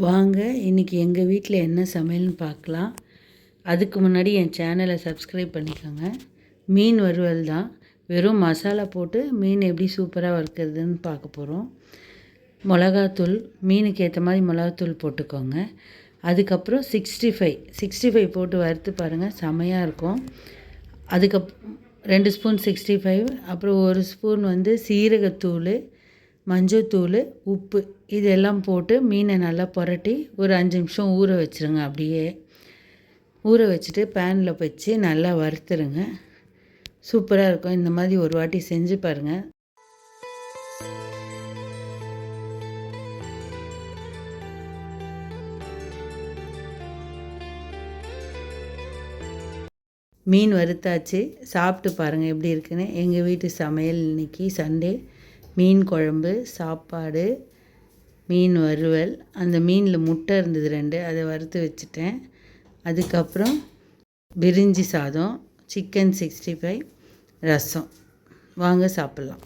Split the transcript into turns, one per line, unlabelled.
வாங்க இன்றைக்கி எங்கள் வீட்டில் என்ன சமையல்னு பார்க்கலாம். அதுக்கு முன்னாடி என் சேனலை சப்ஸ்கிரைப் பண்ணிக்கோங்க. மீன் வறுவல் தான், வெறும் மசாலா போட்டு மீன் எப்படி சூப்பராக வறுக்கிறதுன்னு பார்க்க போகிறோம். மிளகாத்தூள், மீனுக்கு ஏற்ற மாதிரி மிளகாத்தூள் போட்டுக்கோங்க. அதுக்கப்புறம் 65 போட்டு வறுத்து பாருங்கள், செமையாக இருக்கும். அதுக்கப் 2 ஸ்பூன் 65, அப்புறம் 1 ஸ்பூன் சீரகத்தூள், மஞ்சத்தூள், உப்பு இதெல்லாம் போட்டு மீனை நல்லா புரட்டி ஒரு 5 நிமிஷம் ஊற வச்சுருங்க. அப்படியே ஊற வச்சுட்டு பேனில் வச்சு நல்லா வறுத்துருங்க. சூப்பராக இருக்கும். இந்த மாதிரி ஒரு வாட்டி செஞ்சு பாருங்கள். மீன் வறுத்தாச்சு, சாப்பிட்டு பாருங்கள் எப்படி இருக்குன்னு. எங்கள் வீட்டு சமையல் இன்றைக்கி சண்டே. மீன் குழம்பு, சாப்பாடு, மீன் வறுவல், அந்த மீனில் முட்டை இருந்தது 2, அதை வறுத்து வச்சுட்டேன். அதுக்கப்புறம் பிரிஞ்சி சாதம், சிக்கன் 65, ரசம். வாங்க சாப்பிட்லாம்.